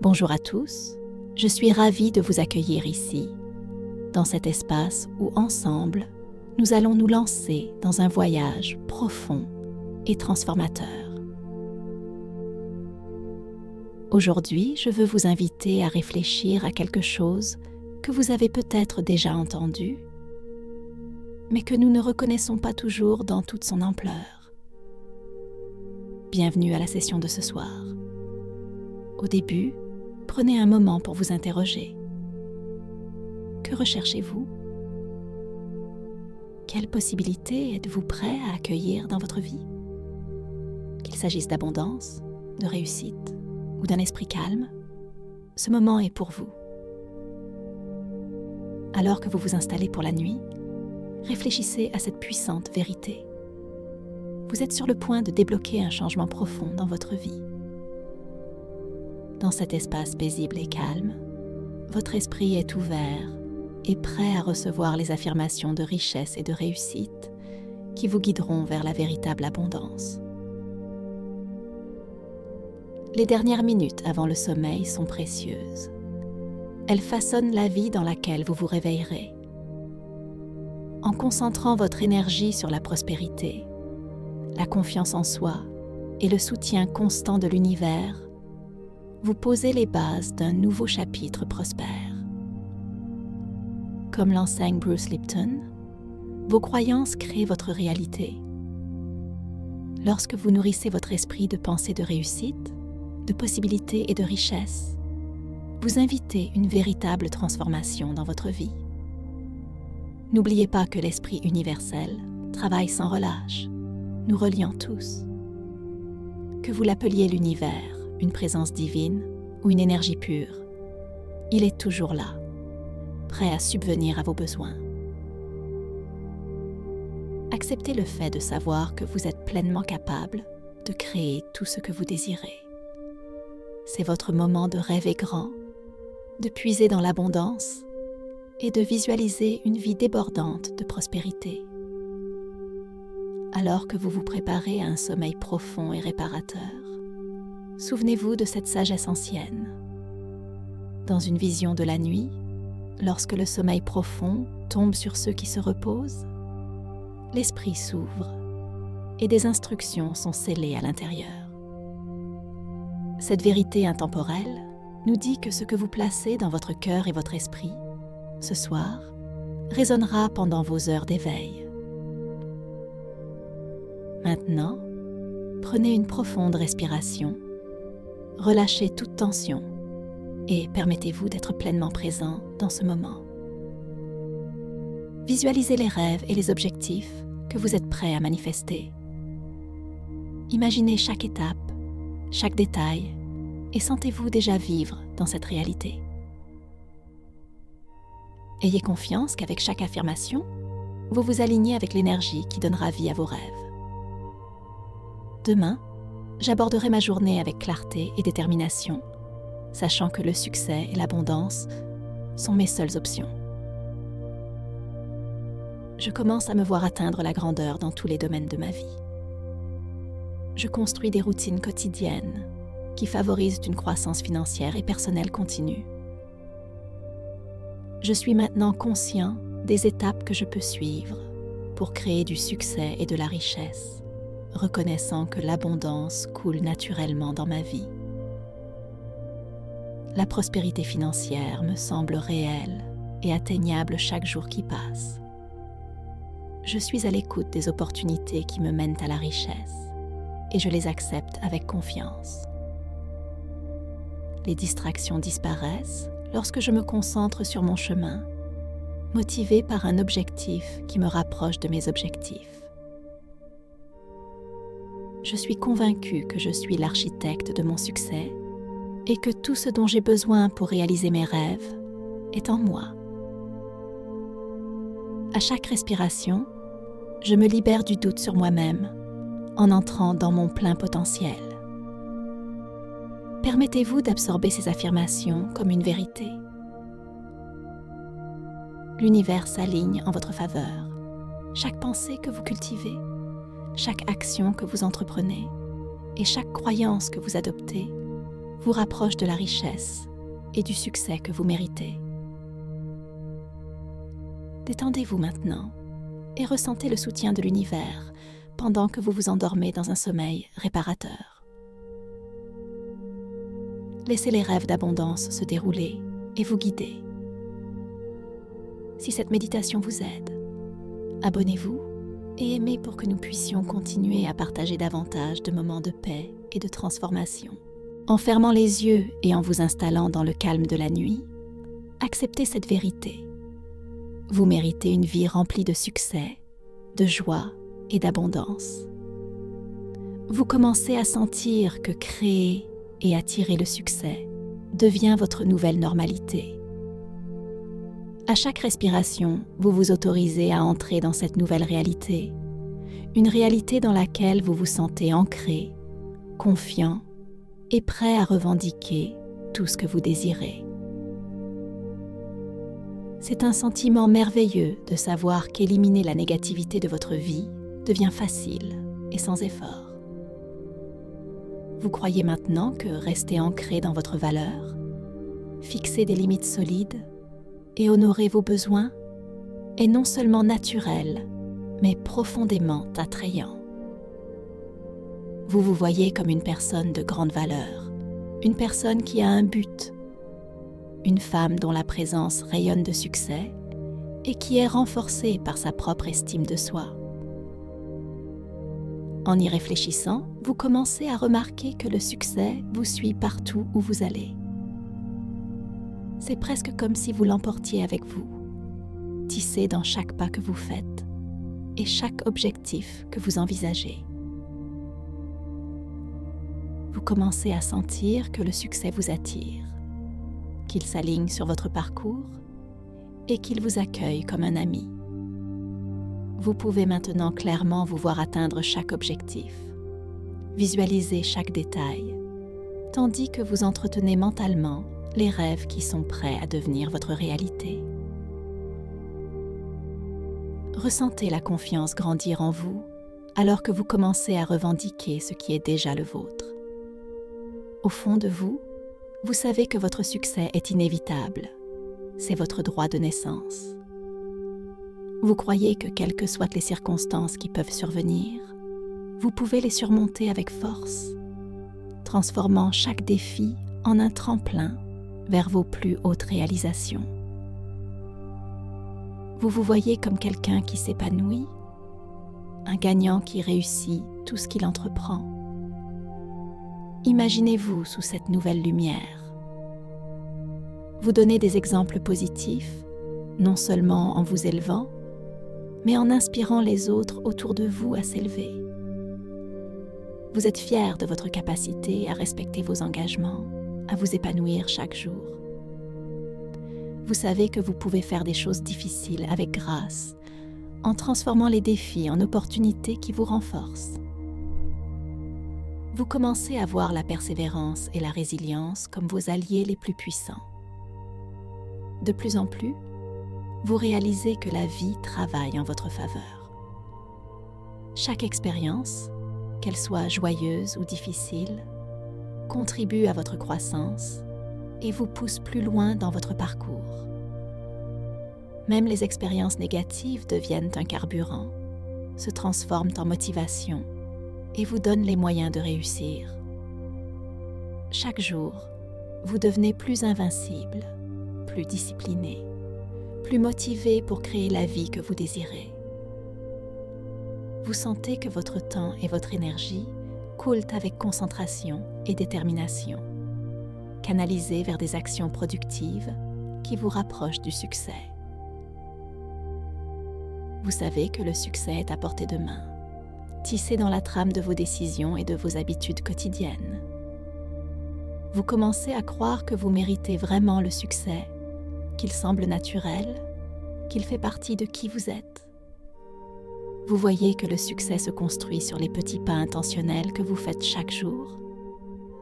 Bonjour à tous, je suis ravie de vous accueillir ici, dans cet espace où ensemble, nous allons nous lancer dans un voyage profond et transformateur. Aujourd'hui, je veux vous inviter à réfléchir à quelque chose que vous avez peut-être déjà entendu, mais que nous ne reconnaissons pas toujours dans toute son ampleur. Bienvenue à la session de ce soir. Au début, prenez un moment pour vous interroger. Que recherchez-vous? Quelles possibilités êtes-vous prêt à accueillir dans votre vie? Qu'il s'agisse d'abondance, de réussite ou d'un esprit calme, ce moment est pour vous. Alors que vous vous installez pour la nuit, réfléchissez à cette puissante vérité. Vous êtes sur le point de débloquer un changement profond dans votre vie. Dans cet espace paisible et calme, votre esprit est ouvert et prêt à recevoir les affirmations de richesse et de réussite qui vous guideront vers la véritable abondance. Les dernières minutes avant le sommeil sont précieuses. Elles façonnent la vie dans laquelle vous vous réveillerez. En concentrant votre énergie sur la prospérité, la confiance en soi et le soutien constant de l'univers, vous posez les bases d'un nouveau chapitre prospère. Comme l'enseigne Bruce Lipton, vos croyances créent votre réalité. Lorsque vous nourrissez votre esprit de pensées de réussite, de possibilités et de richesse, vous invitez une véritable transformation dans votre vie. N'oubliez pas que l'esprit universel travaille sans relâche, nous reliant tous. Que vous l'appeliez l'univers, une présence divine ou une énergie pure, il est toujours là, prêt à subvenir à vos besoins. Acceptez le fait de savoir que vous êtes pleinement capable de créer tout ce que vous désirez. C'est votre moment de rêver grand, de puiser dans l'abondance et de visualiser une vie débordante de prospérité. Alors que vous vous préparez à un sommeil profond et réparateur, souvenez-vous de cette sagesse ancienne. Dans une vision de la nuit, lorsque le sommeil profond tombe sur ceux qui se reposent, l'esprit s'ouvre et des instructions sont scellées à l'intérieur. Cette vérité intemporelle nous dit que ce que vous placez dans votre cœur et votre esprit, ce soir, résonnera pendant vos heures d'éveil. Maintenant, prenez une profonde respiration. Relâchez toute tension et permettez-vous d'être pleinement présent dans ce moment. Visualisez les rêves et les objectifs que vous êtes prêts à manifester. Imaginez chaque étape, chaque détail et sentez-vous déjà vivre dans cette réalité. Ayez confiance qu'avec chaque affirmation, vous vous alignez avec l'énergie qui donnera vie à vos rêves. Demain, j'aborderai ma journée avec clarté et détermination, sachant que le succès et l'abondance sont mes seules options. Je commence à me voir atteindre la grandeur dans tous les domaines de ma vie. Je construis des routines quotidiennes qui favorisent une croissance financière et personnelle continue. Je suis maintenant conscient des étapes que je peux suivre pour créer du succès et de la richesse, reconnaissant que l'abondance coule naturellement dans ma vie. La prospérité financière me semble réelle et atteignable chaque jour qui passe. Je suis à l'écoute des opportunités qui me mènent à la richesse et je les accepte avec confiance. Les distractions disparaissent lorsque je me concentre sur mon chemin, motivé par un objectif qui me rapproche de mes objectifs. Je suis convaincue que je suis l'architecte de mon succès et que tout ce dont j'ai besoin pour réaliser mes rêves est en moi. À chaque respiration, je me libère du doute sur moi-même en entrant dans mon plein potentiel. Permettez-vous d'absorber ces affirmations comme une vérité. L'univers s'aligne en votre faveur. Chaque pensée que vous cultivez, chaque action que vous entreprenez et chaque croyance que vous adoptez vous rapproche de la richesse et du succès que vous méritez. Détendez-vous maintenant et ressentez le soutien de l'univers pendant que vous vous endormez dans un sommeil réparateur. Laissez les rêves d'abondance se dérouler et vous guider. Si cette méditation vous aide, abonnez-vous et aimez pour que nous puissions continuer à partager davantage de moments de paix et de transformation. En fermant les yeux et en vous installant dans le calme de la nuit, acceptez cette vérité. Vous méritez une vie remplie de succès, de joie et d'abondance. Vous commencez à sentir que créer et attirer le succès devient votre nouvelle normalité. À chaque respiration, vous vous autorisez à entrer dans cette nouvelle réalité, une réalité dans laquelle vous vous sentez ancré, confiant et prêt à revendiquer tout ce que vous désirez. C'est un sentiment merveilleux de savoir qu'éliminer la négativité de votre vie devient facile et sans effort. Vous croyez maintenant que rester ancré dans votre valeur, fixer des limites solides et honorer vos besoins est non seulement naturel, mais profondément attrayant. Vous vous voyez comme une personne de grande valeur, une personne qui a un but, une femme dont la présence rayonne de succès et qui est renforcée par sa propre estime de soi. En y réfléchissant, vous commencez à remarquer que le succès vous suit partout où vous allez. C'est presque comme si vous l'emportiez avec vous, tissé dans chaque pas que vous faites et chaque objectif que vous envisagez. Vous commencez à sentir que le succès vous attire, qu'il s'aligne sur votre parcours et qu'il vous accueille comme un ami. Vous pouvez maintenant clairement vous voir atteindre chaque objectif, visualiser chaque détail, tandis que vous entretenez mentalement les rêves qui sont prêts à devenir votre réalité. Ressentez la confiance grandir en vous alors que vous commencez à revendiquer ce qui est déjà le vôtre. Au fond de vous, vous savez que votre succès est inévitable. C'est votre droit de naissance. Vous croyez que quelles que soient les circonstances qui peuvent survenir, vous pouvez les surmonter avec force, transformant chaque défi en un tremplin vers vos plus hautes réalisations. Vous vous voyez comme quelqu'un qui s'épanouit, un gagnant qui réussit tout ce qu'il entreprend. Imaginez-vous sous cette nouvelle lumière. Vous donnez des exemples positifs, non seulement en vous élevant, mais en inspirant les autres autour de vous à s'élever. Vous êtes fier de votre capacité à respecter vos engagements, à vous épanouir chaque jour. Vous savez que vous pouvez faire des choses difficiles avec grâce, en transformant les défis en opportunités qui vous renforcent. Vous commencez à voir la persévérance et la résilience comme vos alliés les plus puissants. De plus en plus, vous réalisez que la vie travaille en votre faveur. Chaque expérience, qu'elle soit joyeuse ou difficile, contribue à votre croissance et vous pousse plus loin dans votre parcours. Même les expériences négatives deviennent un carburant, se transforment en motivation et vous donnent les moyens de réussir. Chaque jour, vous devenez plus invincible, plus discipliné, plus motivé pour créer la vie que vous désirez. Vous sentez que votre temps et votre énergie coulent avec concentration et détermination, canalisés vers des actions productives qui vous rapprochent du succès. Vous savez que le succès est à portée de main, tissé dans la trame de vos décisions et de vos habitudes quotidiennes. Vous commencez à croire que vous méritez vraiment le succès, qu'il semble naturel, qu'il fait partie de qui vous êtes. Vous voyez que le succès se construit sur les petits pas intentionnels que vous faites chaque jour,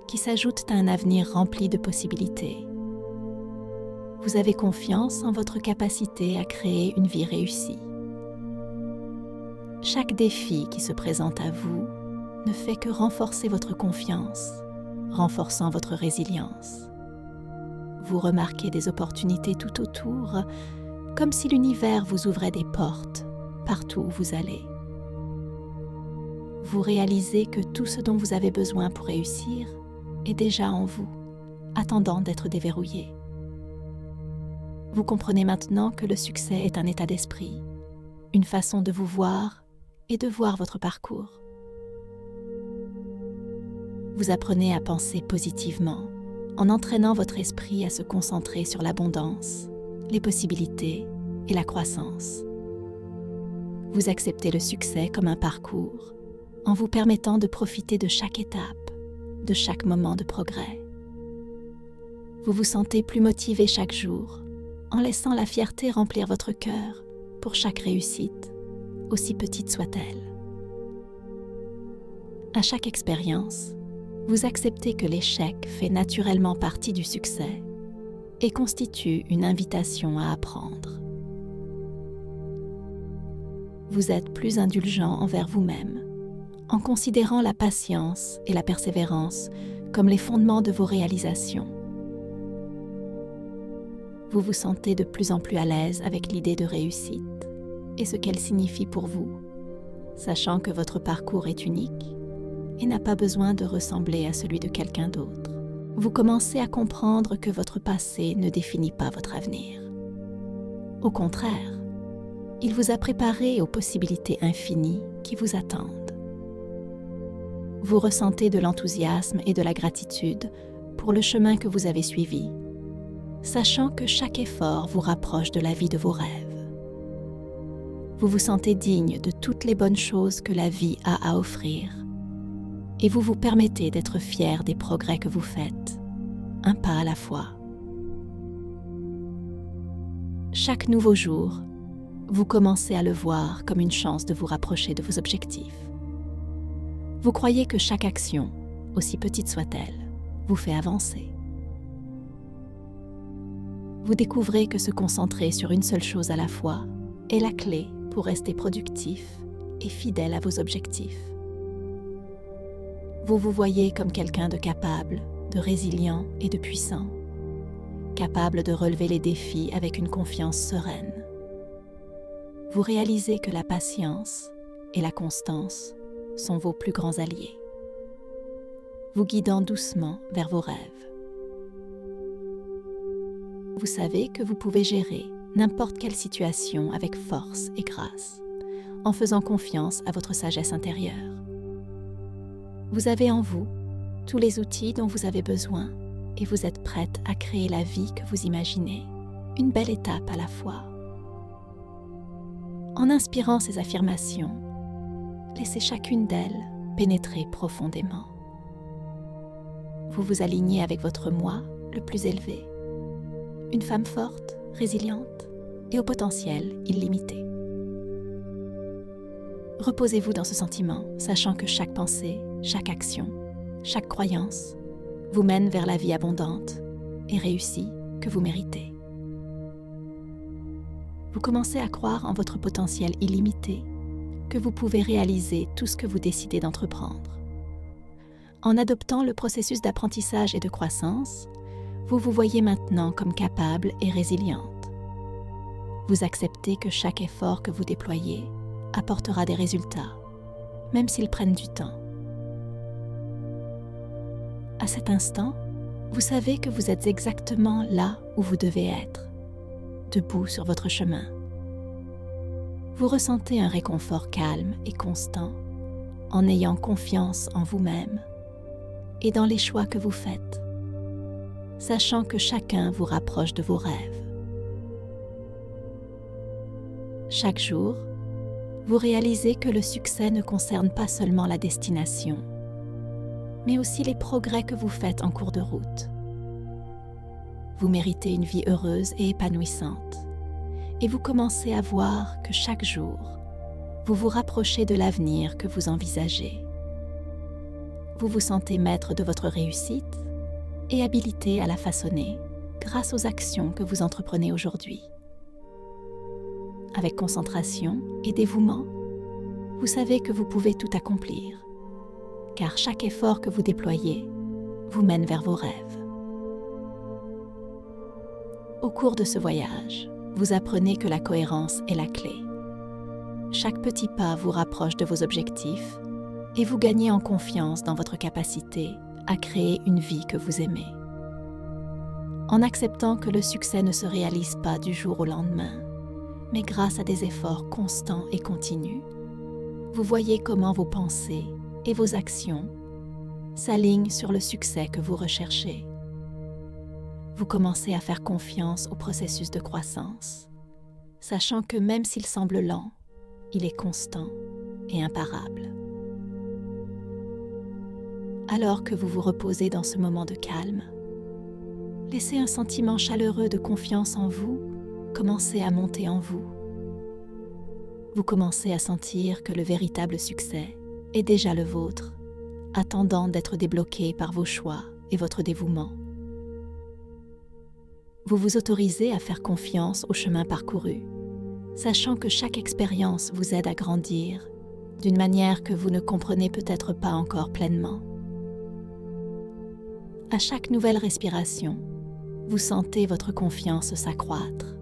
qui s'ajoutent à un avenir rempli de possibilités. Vous avez confiance en votre capacité à créer une vie réussie. Chaque défi qui se présente à vous ne fait que renforcer votre confiance renforçant votre résilience. Vous remarquez des opportunités tout autour, comme si l'univers vous ouvrait des portes partout où vous allez. Vous réalisez que tout ce dont vous avez besoin pour réussir est déjà en vous, attendant d'être déverrouillé. Vous comprenez maintenant que le succès est un état d'esprit, une façon de vous voir et de voir votre parcours. Vous apprenez à penser positivement en entraînant votre esprit à se concentrer sur l'abondance, les possibilités et la croissance. Vous acceptez le succès comme un parcours en vous permettant de profiter de chaque étape, de chaque moment de progrès. Vous vous sentez plus motivé chaque jour en laissant la fierté remplir votre cœur pour chaque réussite, aussi petite soit-elle. À chaque expérience, vous acceptez que l'échec fait naturellement partie du succès et constitue une invitation à apprendre. Vous êtes plus indulgent envers vous-même en considérant la patience et la persévérance comme les fondements de vos réalisations. Vous vous sentez de plus en plus à l'aise avec l'idée de réussite et ce qu'elle signifie pour vous, sachant que votre parcours est unique et n'a pas besoin de ressembler à celui de quelqu'un d'autre. Vous commencez à comprendre que votre passé ne définit pas votre avenir. Au contraire, il vous a préparé aux possibilités infinies qui vous attendent. Vous ressentez de l'enthousiasme et de la gratitude pour le chemin que vous avez suivi, sachant que chaque effort vous rapproche de la vie de vos rêves. Vous vous sentez digne de toutes les bonnes choses que la vie a à offrir, et vous vous permettez d'être fier des progrès que vous faites, un pas à la fois. Chaque nouveau jour, vous commencez à le voir comme une chance de vous rapprocher de vos objectifs. Vous croyez que chaque action, aussi petite soit-elle, vous fait avancer. Vous découvrez que se concentrer sur une seule chose à la fois est la clé pour rester productif et fidèle à vos objectifs. Vous vous voyez comme quelqu'un de capable, de résilient et de puissant, capable de relever les défis avec une confiance sereine. Vous réalisez que la patience et la constance sont vos plus grands alliés, vous guidant doucement vers vos rêves. Vous savez que vous pouvez gérer n'importe quelle situation avec force et grâce, en faisant confiance à votre sagesse intérieure. Vous avez en vous tous les outils dont vous avez besoin et vous êtes prête à créer la vie que vous imaginez, une belle étape à la fois. En inspirant ces affirmations, laissez chacune d'elles pénétrer profondément. Vous vous alignez avec votre moi le plus élevé, une femme forte, résiliente et au potentiel illimité. Reposez-vous dans ce sentiment, sachant que chaque pensée, chaque action, chaque croyance vous mène vers la vie abondante et réussie que vous méritez. Vous commencez à croire en votre potentiel illimité, que vous pouvez réaliser tout ce que vous décidez d'entreprendre. En adoptant le processus d'apprentissage et de croissance, vous vous voyez maintenant comme capable et résiliente. Vous acceptez que chaque effort que vous déployez apportera des résultats, même s'ils prennent du temps. À cet instant, vous savez que vous êtes exactement là où vous devez être, debout sur votre chemin. Vous ressentez un réconfort calme et constant en ayant confiance en vous-même et dans les choix que vous faites, sachant que chacun vous rapproche de vos rêves. Chaque jour, vous réalisez que le succès ne concerne pas seulement la destination, mais aussi les progrès que vous faites en cours de route. Vous méritez une vie heureuse et épanouissante, et vous commencez à voir que chaque jour, vous vous rapprochez de l'avenir que vous envisagez. Vous vous sentez maître de votre réussite et habilité à la façonner grâce aux actions que vous entreprenez aujourd'hui. Avec concentration et dévouement, vous savez que vous pouvez tout accomplir, car chaque effort que vous déployez vous mène vers vos rêves. Au cours de ce voyage, vous apprenez que la cohérence est la clé. Chaque petit pas vous rapproche de vos objectifs et vous gagnez en confiance dans votre capacité à créer une vie que vous aimez. En acceptant que le succès ne se réalise pas du jour au lendemain, mais grâce à des efforts constants et continus, vous voyez comment vos pensées et vos actions s'alignent sur le succès que vous recherchez. Vous commencez à faire confiance au processus de croissance, sachant que même s'il semble lent, il est constant et imparable. Alors que vous vous reposez dans ce moment de calme, laissez un sentiment chaleureux de confiance en vous commencer à monter en vous. Vous commencez à sentir que le véritable succès est déjà le vôtre, attendant d'être débloqué par vos choix et votre dévouement. Vous vous autorisez à faire confiance au chemin parcouru, sachant que chaque expérience vous aide à grandir d'une manière que vous ne comprenez peut-être pas encore pleinement. À chaque nouvelle respiration, vous sentez votre confiance s'accroître,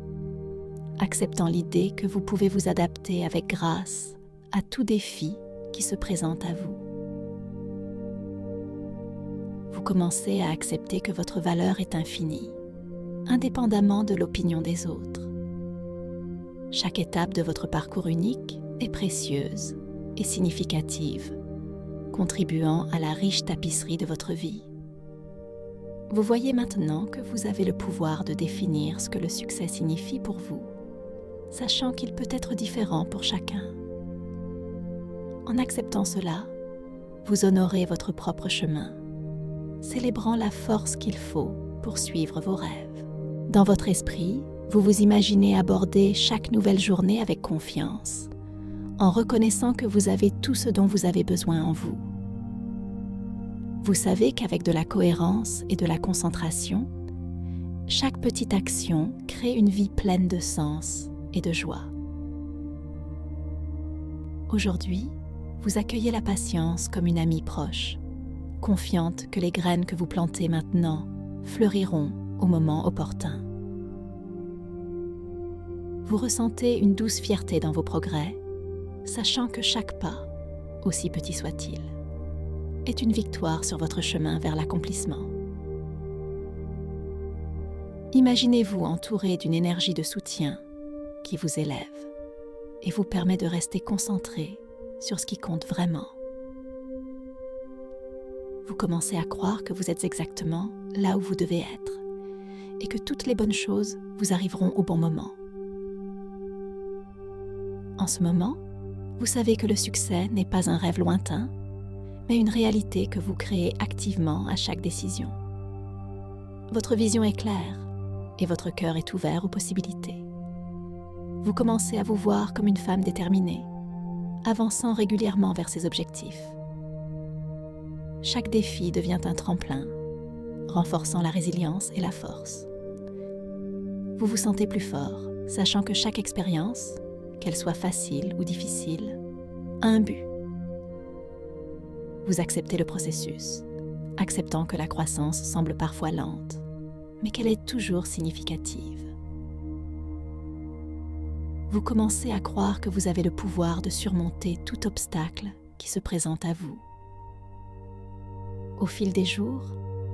acceptant l'idée que vous pouvez vous adapter avec grâce à tout défi qui se présente à vous. Vous commencez à accepter que votre valeur est infinie, indépendamment de l'opinion des autres. Chaque étape de votre parcours unique est précieuse et significative, contribuant à la riche tapisserie de votre vie. Vous voyez maintenant que vous avez le pouvoir de définir ce que le succès signifie pour vous, sachant qu'il peut être différent pour chacun. En acceptant cela, vous honorez votre propre chemin, célébrant la force qu'il faut pour suivre vos rêves. Dans votre esprit, vous vous imaginez aborder chaque nouvelle journée avec confiance, en reconnaissant que vous avez tout ce dont vous avez besoin en vous. Vous savez qu'avec de la cohérence et de la concentration, chaque petite action crée une vie pleine de sens et de joie. Aujourd'hui, vous accueillez la patience comme une amie proche, confiante que les graines que vous plantez maintenant fleuriront au moment opportun. Vous ressentez une douce fierté dans vos progrès, sachant que chaque pas, aussi petit soit-il, est une victoire sur votre chemin vers l'accomplissement. Imaginez-vous entouré d'une énergie de soutien qui vous élève et vous permet de rester concentré sur ce qui compte vraiment. Vous commencez à croire que vous êtes exactement là où vous devez être et que toutes les bonnes choses vous arriveront au bon moment. En ce moment, vous savez que le succès n'est pas un rêve lointain, mais une réalité que vous créez activement à chaque décision. Votre vision est claire et votre cœur est ouvert aux possibilités. Vous commencez à vous voir comme une femme déterminée, avançant régulièrement vers ses objectifs. Chaque défi devient un tremplin, renforçant la résilience et la force. Vous vous sentez plus fort, sachant que chaque expérience, qu'elle soit facile ou difficile, a un but. Vous acceptez le processus, acceptant que la croissance semble parfois lente, mais qu'elle est toujours significative. Vous commencez à croire que vous avez le pouvoir de surmonter tout obstacle qui se présente à vous. Au fil des jours,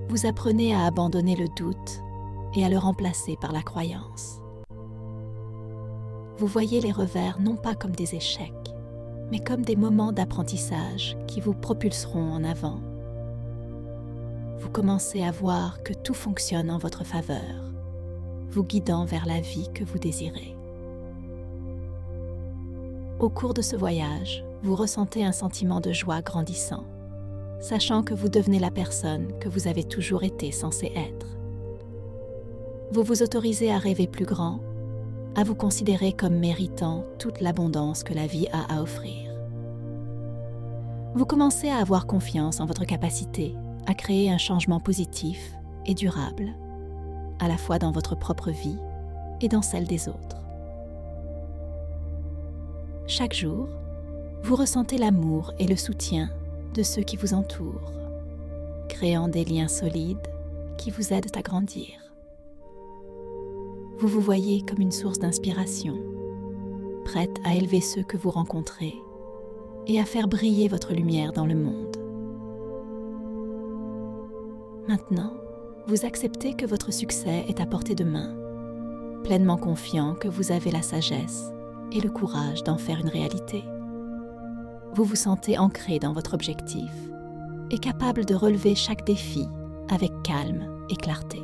vous apprenez à abandonner le doute et à le remplacer par la croyance. Vous voyez les revers non pas comme des échecs, mais comme des moments d'apprentissage qui vous propulseront en avant. Vous commencez à voir que tout fonctionne en votre faveur, vous guidant vers la vie que vous désirez. Au cours de ce voyage, vous ressentez un sentiment de joie grandissant, sachant que vous devenez la personne que vous avez toujours été censé être. Vous vous autorisez à rêver plus grand, à vous considérer comme méritant toute l'abondance que la vie a à offrir. Vous commencez à avoir confiance en votre capacité à créer un changement positif et durable, à la fois dans votre propre vie et dans celle des autres. Chaque jour, vous ressentez l'amour et le soutien de ceux qui vous entourent, créant des liens solides qui vous aident à grandir. Vous vous voyez comme une source d'inspiration, prête à élever ceux que vous rencontrez et à faire briller votre lumière dans le monde. Maintenant, vous acceptez que votre succès est à portée de main, pleinement confiant que vous avez la sagesse et le courage d'en faire une réalité. Vous vous sentez ancré dans votre objectif et capable de relever chaque défi avec calme et clarté.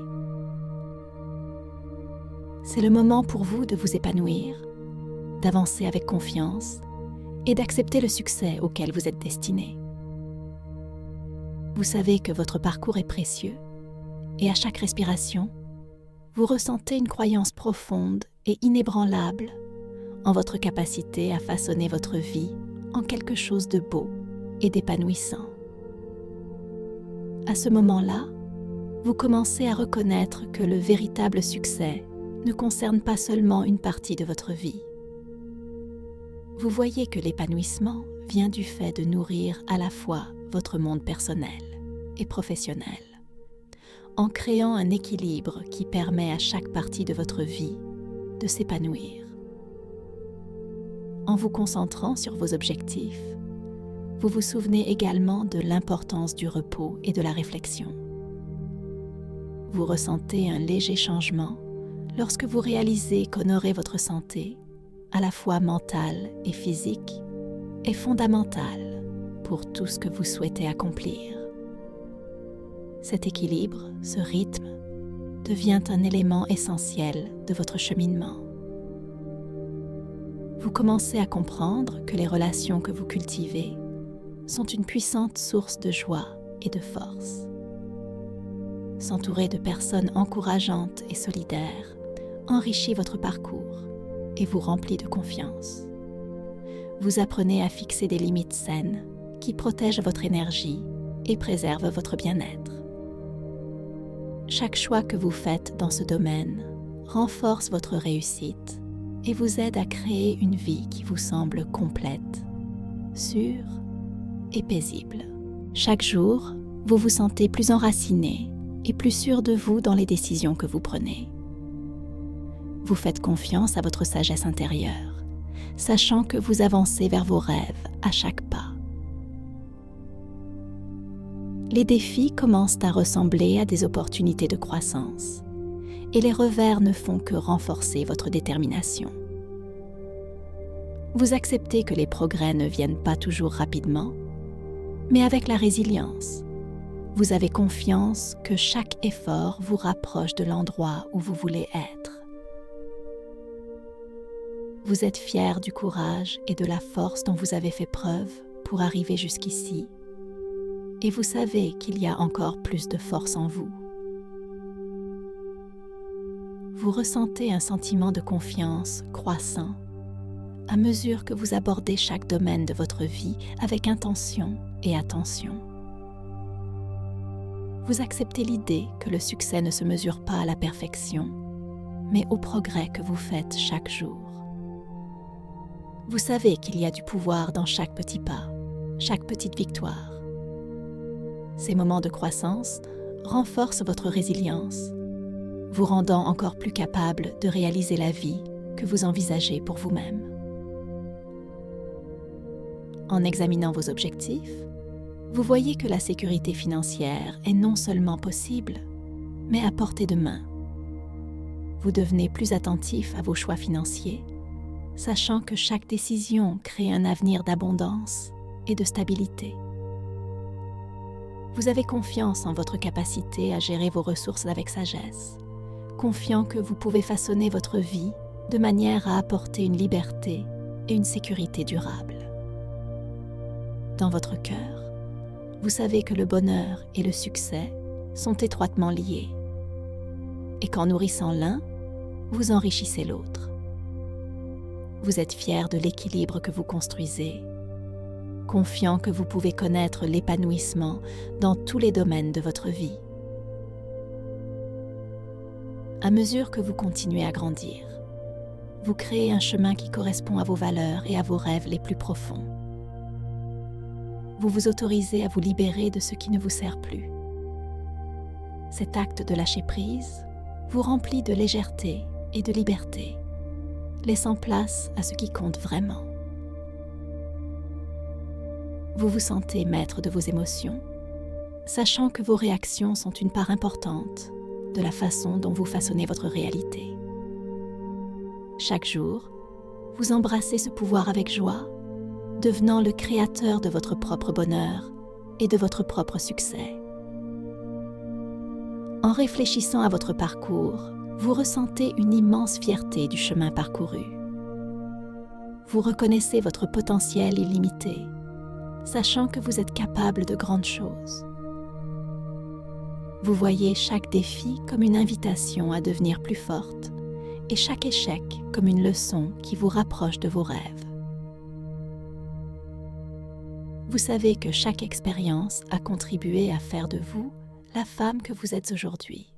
C'est le moment pour vous de vous épanouir, d'avancer avec confiance et d'accepter le succès auquel vous êtes destiné. Vous savez que votre parcours est précieux et à chaque respiration, vous ressentez une croyance profonde et inébranlable en votre capacité à façonner votre vie en quelque chose de beau et d'épanouissant. À ce moment-là, vous commencez à reconnaître que le véritable succès ne concerne pas seulement une partie de votre vie. Vous voyez que l'épanouissement vient du fait de nourrir à la fois votre monde personnel et professionnel, en créant un équilibre qui permet à chaque partie de votre vie de s'épanouir. En vous concentrant sur vos objectifs, vous vous souvenez également de l'importance du repos et de la réflexion. Vous ressentez un léger changement lorsque vous réalisez qu'honorer votre santé, à la fois mentale et physique, est fondamental pour tout ce que vous souhaitez accomplir. Cet équilibre, ce rythme, devient un élément essentiel de votre cheminement. Vous commencez à comprendre que les relations que vous cultivez sont une puissante source de joie et de force. S'entourer de personnes encourageantes et solidaires enrichit votre parcours et vous remplit de confiance. Vous apprenez à fixer des limites saines qui protègent votre énergie et préservent votre bien-être. Chaque choix que vous faites dans ce domaine renforce votre réussite et vous aide à créer une vie qui vous semble complète, sûre et paisible. Chaque jour, vous vous sentez plus enraciné et plus sûr de vous dans les décisions que vous prenez. Vous faites confiance à votre sagesse intérieure, sachant que vous avancez vers vos rêves à chaque pas. Les défis commencent à ressembler à des opportunités de croissance, et les revers ne font que renforcer votre détermination. Vous acceptez que les progrès ne viennent pas toujours rapidement, mais avec la résilience, vous avez confiance que chaque effort vous rapproche de l'endroit où vous voulez être. Vous êtes fier du courage et de la force dont vous avez fait preuve pour arriver jusqu'ici, et vous savez qu'il y a encore plus de force en vous. Vous ressentez un sentiment de confiance croissant à mesure que vous abordez chaque domaine de votre vie avec intention et attention. Vous acceptez l'idée que le succès ne se mesure pas à la perfection, mais au progrès que vous faites chaque jour. Vous savez qu'il y a du pouvoir dans chaque petit pas, chaque petite victoire. Ces moments de croissance renforcent votre résilience, vous rendant encore plus capable de réaliser la vie que vous envisagez pour vous-même. En examinant vos objectifs, vous voyez que la sécurité financière est non seulement possible, mais à portée de main. Vous devenez plus attentif à vos choix financiers, sachant que chaque décision crée un avenir d'abondance et de stabilité. Vous avez confiance en votre capacité à gérer vos ressources avec sagesse, confiant que vous pouvez façonner votre vie de manière à apporter une liberté et une sécurité durable. Dans votre cœur, vous savez que le bonheur et le succès sont étroitement liés, et qu'en nourrissant l'un, vous enrichissez l'autre. Vous êtes fier de l'équilibre que vous construisez, confiant que vous pouvez connaître l'épanouissement dans tous les domaines de votre vie. À mesure que vous continuez à grandir, vous créez un chemin qui correspond à vos valeurs et à vos rêves les plus profonds. Vous vous autorisez à vous libérer de ce qui ne vous sert plus Cet acte de lâcher prise vous remplit de légèreté et de liberté, laissant place à ce qui compte vraiment. Vous vous sentez maître de vos émotions, sachant que vos réactions sont une part importante de la façon dont vous façonnez votre réalité. Chaque jour, vous embrassez ce pouvoir avec joie, devenant le créateur de votre propre bonheur et de votre propre succès. En réfléchissant à votre parcours, vous ressentez une immense fierté du chemin parcouru. Vous reconnaissez votre potentiel illimité, sachant que vous êtes capable de grandes choses. Vous voyez chaque défi comme une invitation à devenir plus forte et chaque échec comme une leçon qui vous rapproche de vos rêves. Vous savez que chaque expérience a contribué à faire de vous la femme que vous êtes aujourd'hui.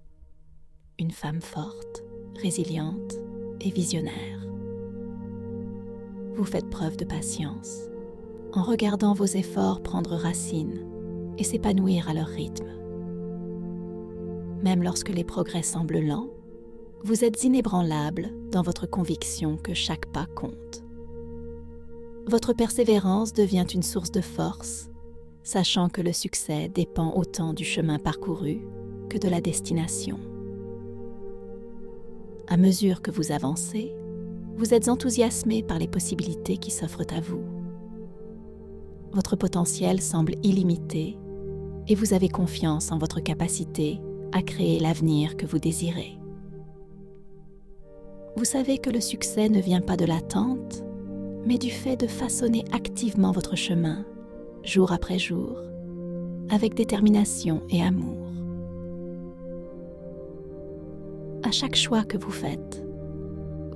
Une femme forte, résiliente et visionnaire. Vous faites preuve de patience en regardant vos efforts prendre racine et s'épanouir à leur rythme. Même lorsque les progrès semblent lents, vous êtes inébranlable dans votre conviction que chaque pas compte. Votre persévérance devient une source de force, sachant que le succès dépend autant du chemin parcouru que de la destination. À mesure que vous avancez, vous êtes enthousiasmé par les possibilités qui s'offrent à vous. Votre potentiel semble illimité et vous avez confiance en votre capacité à créer l'avenir que vous désirez. Vous savez que le succès ne vient pas de l'attente, mais du fait de façonner activement votre chemin, jour après jour, avec détermination et amour. À chaque choix que vous faites,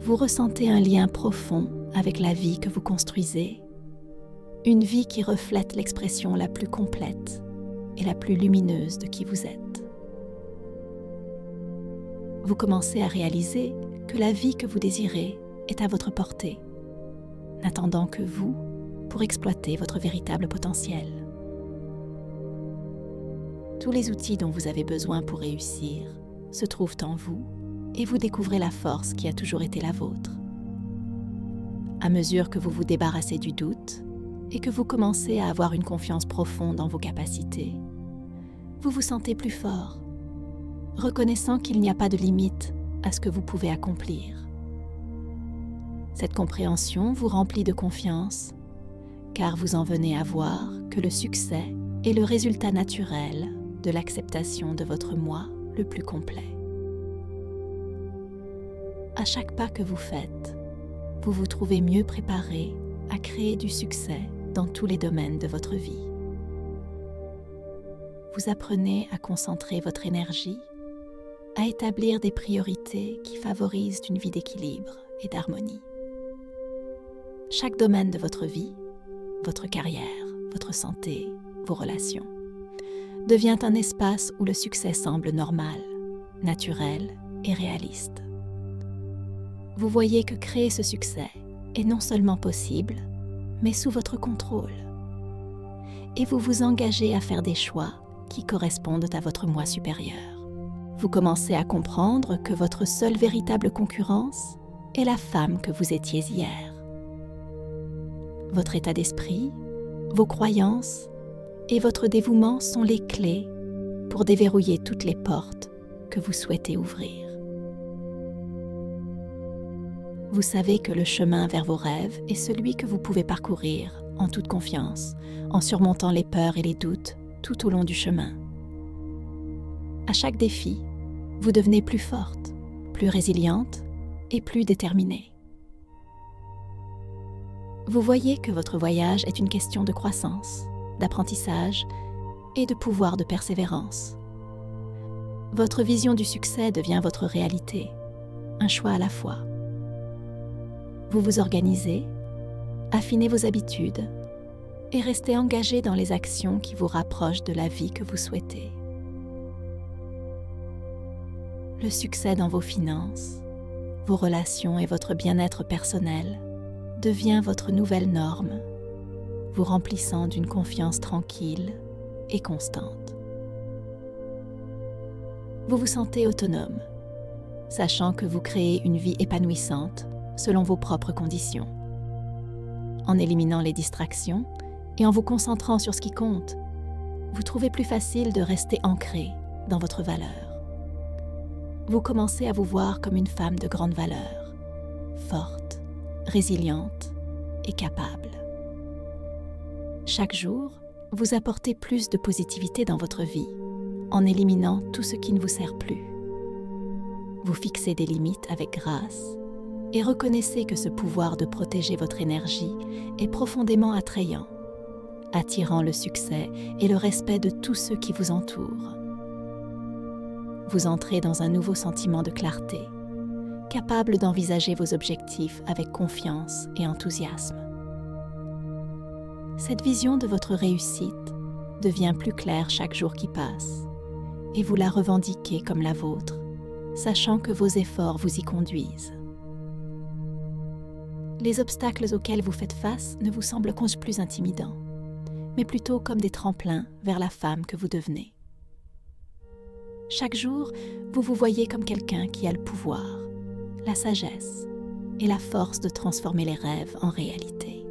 vous ressentez un lien profond avec la vie que vous construisez, une vie qui reflète l'expression la plus complète et la plus lumineuse de qui vous êtes. Vous commencez à réaliser que la vie que vous désirez est à votre portée, n'attendant que vous pour exploiter votre véritable potentiel. Tous les outils dont vous avez besoin pour réussir se trouvent en vous et vous découvrez la force qui a toujours été la vôtre. À mesure que vous vous débarrassez du doute et que vous commencez à avoir une confiance profonde en vos capacités, vous vous sentez plus fort, reconnaissant qu'il n'y a pas de limite à ce que vous pouvez accomplir. Cette compréhension vous remplit de confiance, car vous en venez à voir que le succès est le résultat naturel de l'acceptation de votre moi le plus complet. À chaque pas que vous faites, vous vous trouvez mieux préparé à créer du succès dans tous les domaines de votre vie. Vous apprenez à concentrer votre énergie, à établir des priorités qui favorisent une vie d'équilibre et d'harmonie. Chaque domaine de votre vie, votre carrière, votre santé, vos relations, devient un espace où le succès semble normal, naturel et réaliste. Vous voyez que créer ce succès est non seulement possible, mais sous votre contrôle. Et vous vous engagez à faire des choix qui correspondent à votre moi supérieur. Vous commencez à comprendre que votre seule véritable concurrence est la femme que vous étiez hier. Votre état d'esprit, vos croyances et votre dévouement sont les clés pour déverrouiller toutes les portes que vous souhaitez ouvrir. Vous savez que le chemin vers vos rêves est celui que vous pouvez parcourir en toute confiance, en surmontant les peurs et les doutes tout au long du chemin. À chaque défi, vous devenez plus forte, plus résiliente et plus déterminée. Vous voyez que votre voyage est une question de croissance, d'apprentissage et de pouvoir de persévérance. Votre vision du succès devient votre réalité, un choix à la fois. Vous vous organisez, affinez vos habitudes et restez engagé dans les actions qui vous rapprochent de la vie que vous souhaitez. Le succès dans vos finances, vos relations et votre bien-être personnel devient votre nouvelle norme, vous remplissant d'une confiance tranquille et constante. Vous vous sentez autonome, sachant que vous créez une vie épanouissante selon vos propres conditions. En éliminant les distractions et en vous concentrant sur ce qui compte, vous trouvez plus facile de rester ancré dans votre valeur. Vous commencez à vous voir comme une femme de grande valeur, forte, résiliente et capable. Chaque jour, vous apportez plus de positivité dans votre vie en éliminant tout ce qui ne vous sert plus. Vous fixez des limites avec grâce et reconnaissez que ce pouvoir de protéger votre énergie est profondément attrayant, attirant le succès et le respect de tous ceux qui vous entourent. Vous entrez dans un nouveau sentiment de clarté, capable d'envisager vos objectifs avec confiance et enthousiasme. Cette vision de votre réussite devient plus claire chaque jour qui passe, et vous la revendiquez comme la vôtre, sachant que vos efforts vous y conduisent. Les obstacles auxquels vous faites face ne vous semblent plus intimidants, mais plutôt comme des tremplins vers la femme que vous devenez. Chaque jour, vous vous voyez comme quelqu'un qui a le pouvoir, la sagesse et la force de transformer les rêves en réalité.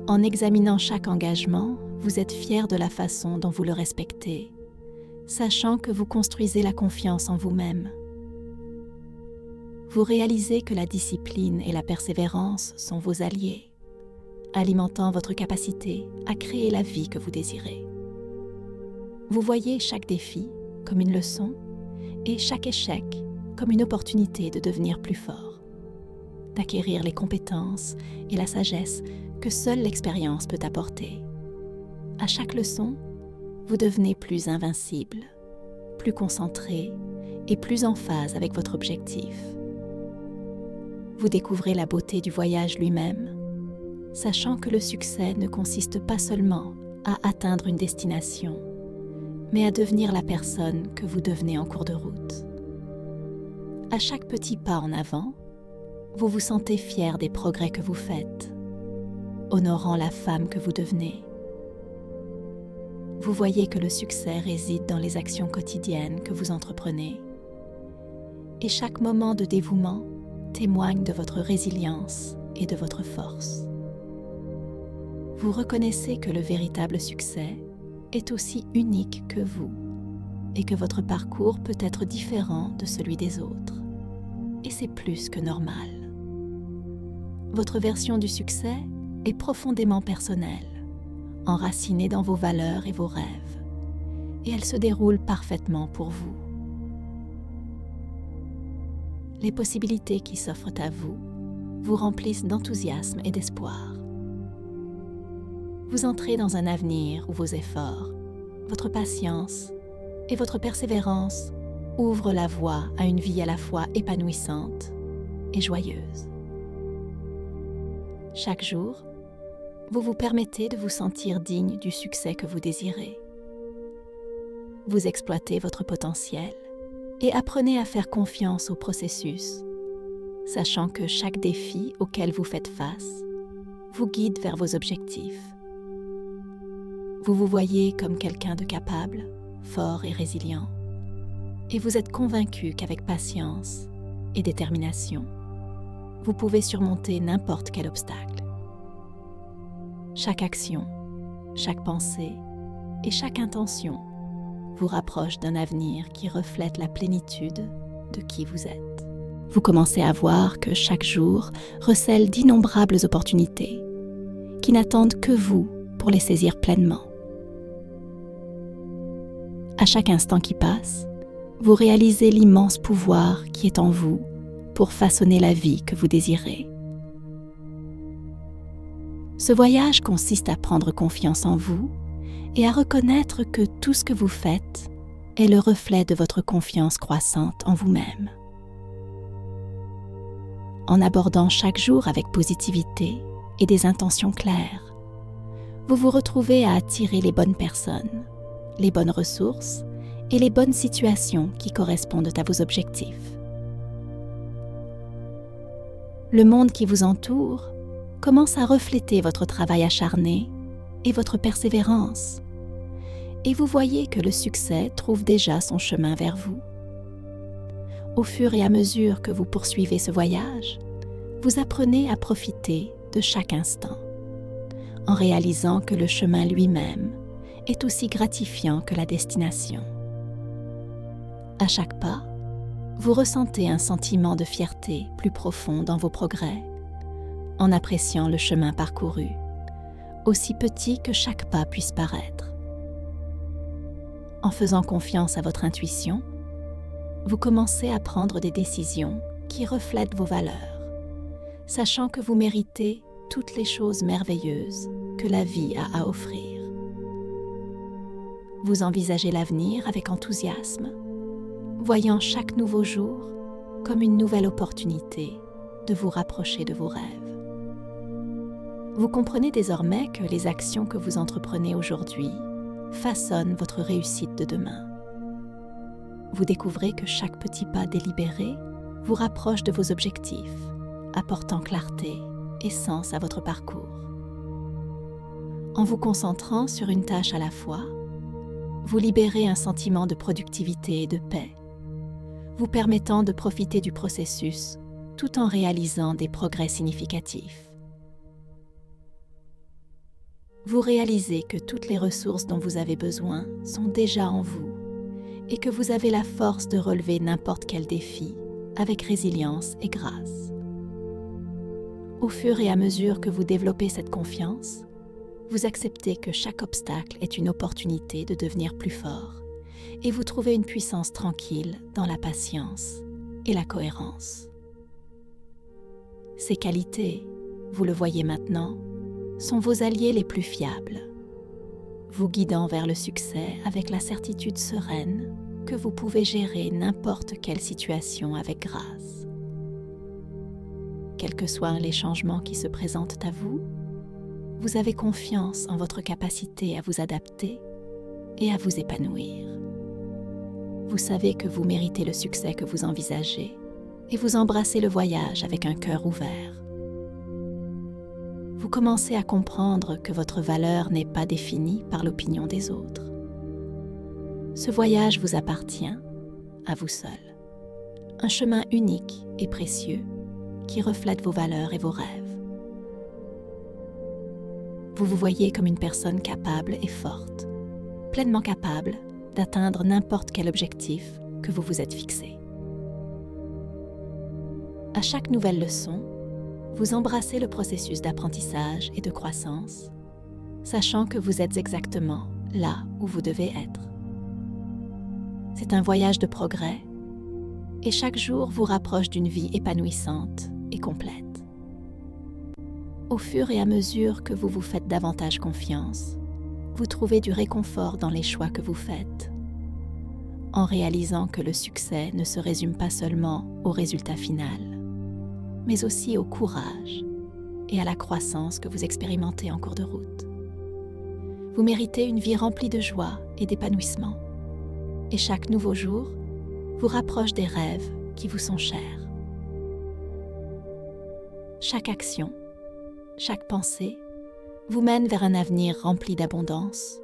En examinant chaque engagement, vous êtes fier de la façon dont vous le respectez, sachant que vous construisez la confiance en vous-même. Vous réalisez que la discipline et la persévérance sont vos alliés, alimentant votre capacité à créer la vie que vous désirez. Vous voyez chaque défi comme une leçon et chaque échec comme une opportunité de devenir plus fort, d'acquérir les compétences et la sagesse que seule l'expérience peut apporter. À chaque leçon, vous devenez plus invincible, plus concentré et plus en phase avec votre objectif. Vous découvrez la beauté du voyage lui-même, sachant que le succès ne consiste pas seulement à atteindre une destination, mais à devenir la personne que vous devenez en cours de route. À chaque petit pas en avant, vous vous sentez fier des progrès que vous faites, honorant la femme que vous devenez. Vous voyez que le succès réside dans les actions quotidiennes que vous entreprenez, et chaque moment de dévouement témoigne de votre résilience et de votre force. Vous reconnaissez que le véritable succès est aussi unique que vous et que votre parcours peut être différent de celui des autres. Et c'est plus que normal. Votre version du succès est profondément personnelle, enracinée dans vos valeurs et vos rêves, et elle se déroule parfaitement pour vous. Les possibilités qui s'offrent à vous vous remplissent d'enthousiasme et d'espoir. Vous entrez dans un avenir où vos efforts, votre patience et votre persévérance ouvrent la voie à une vie à la fois épanouissante et joyeuse. Chaque jour, vous vous permettez de vous sentir digne du succès que vous désirez. Vous exploitez votre potentiel et apprenez à faire confiance au processus, sachant que chaque défi auquel vous faites face vous guide vers vos objectifs. Vous vous voyez comme quelqu'un de capable, fort et résilient, et vous êtes convaincu qu'avec patience et détermination, vous pouvez surmonter n'importe quel obstacle. Chaque action, chaque pensée et chaque intention vous rapproche d'un avenir qui reflète la plénitude de qui vous êtes. Vous commencez à voir que chaque jour recèle d'innombrables opportunités qui n'attendent que vous pour les saisir pleinement. À chaque instant qui passe, vous réalisez l'immense pouvoir qui est en vous pour façonner la vie que vous désirez. Ce voyage consiste à prendre confiance en vous et à reconnaître que tout ce que vous faites est le reflet de votre confiance croissante en vous-même. En abordant chaque jour avec positivité et des intentions claires, vous vous retrouvez à attirer les bonnes personnes, les bonnes ressources et les bonnes situations qui correspondent à vos objectifs. Le monde qui vous entoure commence à refléter votre travail acharné et votre persévérance, et vous voyez que le succès trouve déjà son chemin vers vous. Au fur et à mesure que vous poursuivez ce voyage, vous apprenez à profiter de chaque instant, en réalisant que le chemin lui-même est aussi gratifiant que la destination. À chaque pas, vous ressentez un sentiment de fierté plus profond dans vos progrès, en appréciant le chemin parcouru, aussi petit que chaque pas puisse paraître. En faisant confiance à votre intuition, vous commencez à prendre des décisions qui reflètent vos valeurs, sachant que vous méritez toutes les choses merveilleuses que la vie a à offrir. Vous envisagez l'avenir avec enthousiasme, voyant chaque nouveau jour comme une nouvelle opportunité de vous rapprocher de vos rêves. Vous comprenez désormais que les actions que vous entreprenez aujourd'hui façonnent votre réussite de demain. Vous découvrez que chaque petit pas délibéré vous rapproche de vos objectifs, apportant clarté et sens à votre parcours. En vous concentrant sur une tâche à la fois, vous libérez un sentiment de productivité et de paix, vous permettant de profiter du processus tout en réalisant des progrès significatifs. Vous réalisez que toutes les ressources dont vous avez besoin sont déjà en vous et que vous avez la force de relever n'importe quel défi avec résilience et grâce. Au fur et à mesure que vous développez cette confiance, vous acceptez que chaque obstacle est une opportunité de devenir plus fort et vous trouvez une puissance tranquille dans la patience et la cohérence. Ces qualités, vous le voyez maintenant, sont vos alliés les plus fiables, vous guidant vers le succès avec la certitude sereine que vous pouvez gérer n'importe quelle situation avec grâce. Quels que soient les changements qui se présentent à vous, vous avez confiance en votre capacité à vous adapter et à vous épanouir. Vous savez que vous méritez le succès que vous envisagez et vous embrassez le voyage avec un cœur ouvert. Vous commencez à comprendre que votre valeur n'est pas définie par l'opinion des autres. Ce voyage vous appartient, à vous seul. Un chemin unique et précieux qui reflète vos valeurs et vos rêves. Vous vous voyez comme une personne capable et forte, pleinement capable d'atteindre n'importe quel objectif que vous vous êtes fixé. À chaque nouvelle leçon, vous embrassez le processus d'apprentissage et de croissance, sachant que vous êtes exactement là où vous devez être. C'est un voyage de progrès et chaque jour vous rapproche d'une vie épanouissante et complète. Au fur et à mesure que vous vous faites davantage confiance, vous trouvez du réconfort dans les choix que vous faites, en réalisant que le succès ne se résume pas seulement au résultat final, mais aussi au courage et à la croissance que vous expérimentez en cours de route. Vous méritez une vie remplie de joie et d'épanouissement, et chaque nouveau jour vous rapproche des rêves qui vous sont chers. Chaque action, chaque pensée vous mène vers un avenir rempli d'abondance,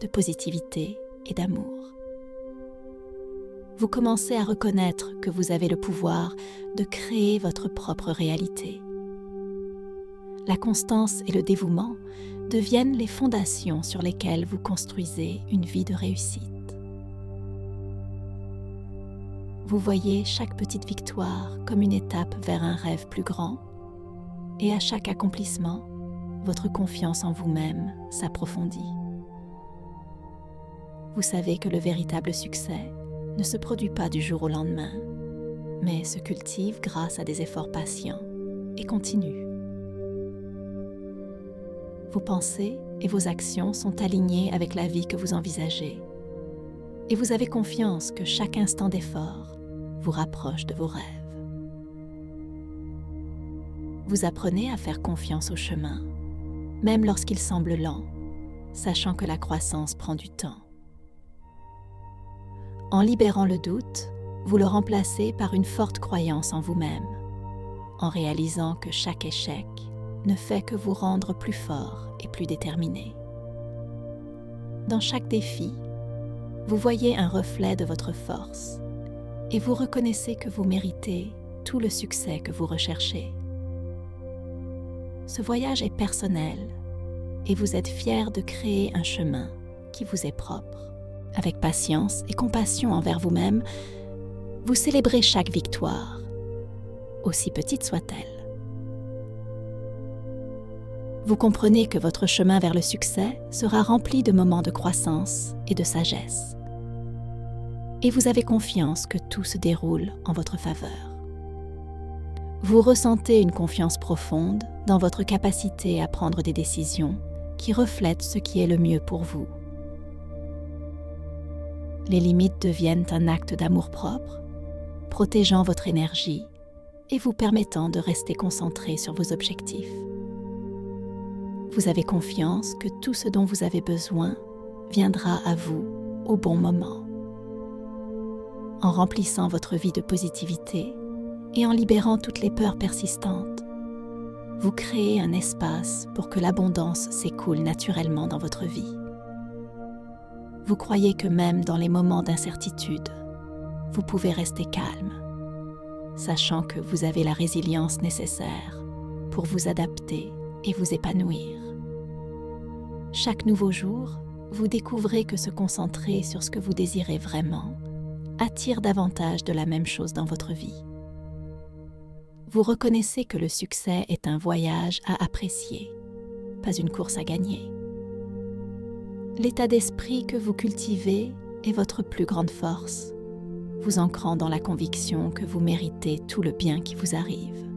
de positivité et d'amour. Vous commencez à reconnaître que vous avez le pouvoir de créer votre propre réalité. La constance et le dévouement deviennent les fondations sur lesquelles vous construisez une vie de réussite. Vous voyez chaque petite victoire comme une étape vers un rêve plus grand, et à chaque accomplissement, votre confiance en vous-même s'approfondit. Vous savez que le véritable succès ne se produit pas du jour au lendemain, mais se cultive grâce à des efforts patients et continus. Vos pensées et vos actions sont alignées avec la vie que vous envisagez, et vous avez confiance que chaque instant d'effort vous rapproche de vos rêves. Vous apprenez à faire confiance au chemin, même lorsqu'il semble lent, sachant que la croissance prend du temps. En libérant le doute, vous le remplacez par une forte croyance en vous-même, en réalisant que chaque échec ne fait que vous rendre plus fort et plus déterminé. dans chaque défi, vous voyez un reflet de votre force et vous reconnaissez que vous méritez tout le succès que vous recherchez. Ce voyage est personnel et vous êtes fier de créer un chemin qui vous est propre. Avec patience et compassion envers vous-même, vous célébrez chaque victoire, aussi petite soit-elle. Vous comprenez que votre chemin vers le succès sera rempli de moments de croissance et de sagesse. Et vous avez confiance que tout se déroule en votre faveur. Vous ressentez une confiance profonde dans votre capacité à prendre des décisions qui reflètent ce qui est le mieux pour vous. Les limites deviennent un acte d'amour-propre, protégeant votre énergie et vous permettant de rester concentré sur vos objectifs. Vous avez confiance que tout ce dont vous avez besoin viendra à vous au bon moment. En remplissant votre vie de positivité et en libérant toutes les peurs persistantes, vous créez un espace pour que l'abondance s'écoule naturellement dans votre vie. Vous croyez que même dans les moments d'incertitude, vous pouvez rester calme, sachant que vous avez la résilience nécessaire pour vous adapter et vous épanouir. Chaque nouveau jour, vous découvrez que se concentrer sur ce que vous désirez vraiment attire davantage de la même chose dans votre vie. Vous reconnaissez que le succès est un voyage à apprécier, pas une course à gagner. L'état d'esprit que vous cultivez est votre plus grande force, vous ancrant dans la conviction que vous méritez tout le bien qui vous arrive.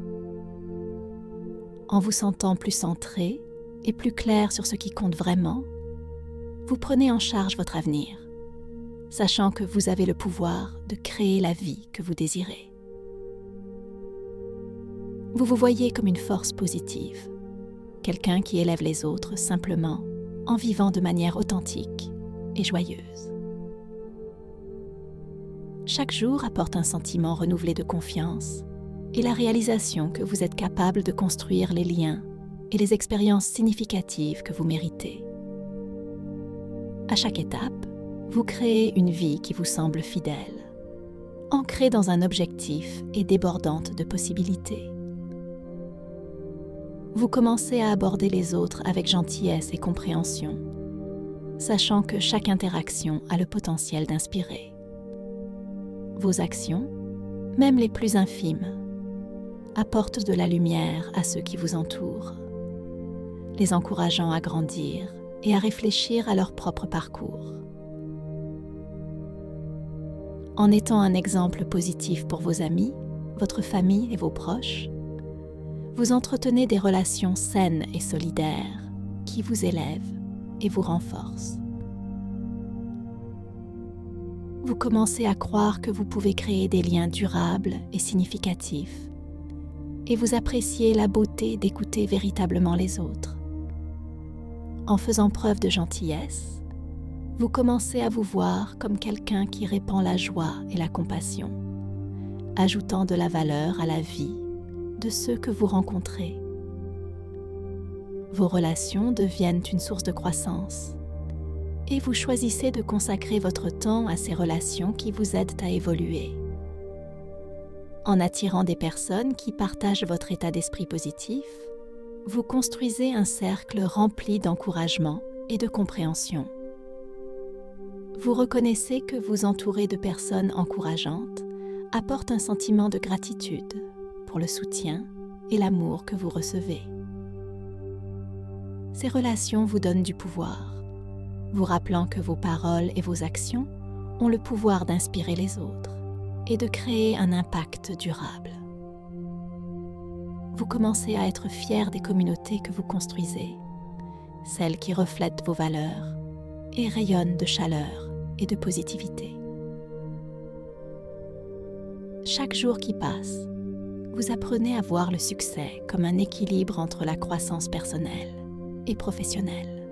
En vous sentant plus centré et plus clair sur ce qui compte vraiment, vous prenez en charge votre avenir, sachant que vous avez le pouvoir de créer la vie que vous désirez. Vous vous voyez comme une force positive, quelqu'un qui élève les autres simplement en vivant de manière authentique et joyeuse. Chaque jour apporte un sentiment renouvelé de confiance et la réalisation que vous êtes capable de construire les liens et les expériences significatives que vous méritez. À chaque étape, vous créez une vie qui vous semble fidèle, ancrée dans un objectif et débordante de possibilités. Vous commencez à aborder les autres avec gentillesse et compréhension, sachant que chaque interaction a le potentiel d'inspirer. Vos actions, même les plus infimes, apportent de la lumière à ceux qui vous entourent, les encourageant à grandir et à réfléchir à leur propre parcours. En étant un exemple positif pour vos amis, votre famille et vos proches, vous entretenez des relations saines et solidaires qui vous élèvent et vous renforcent. Vous commencez à croire que vous pouvez créer des liens durables et significatifs, et vous appréciez la beauté d'écouter véritablement les autres. En faisant preuve de gentillesse, vous commencez à vous voir comme quelqu'un qui répand la joie et la compassion, ajoutant de la valeur à la vie de ceux que vous rencontrez. Vos relations deviennent une source de croissance et vous choisissez de consacrer votre temps à ces relations qui vous aident à évoluer. En attirant des personnes qui partagent votre état d'esprit positif, vous construisez un cercle rempli d'encouragement et de compréhension. Vous reconnaissez que vous entourer de personnes encourageantes apporte un sentiment de gratitude pour le soutien et l'amour que vous recevez. Ces relations vous donnent du pouvoir, vous rappelant que vos paroles et vos actions ont le pouvoir d'inspirer les autres et de créer un impact durable. Vous commencez à être fier des communautés que vous construisez, celles qui reflètent vos valeurs et rayonnent de chaleur et de positivité. Chaque jour qui passe, vous apprenez à voir le succès comme un équilibre entre la croissance personnelle et professionnelle.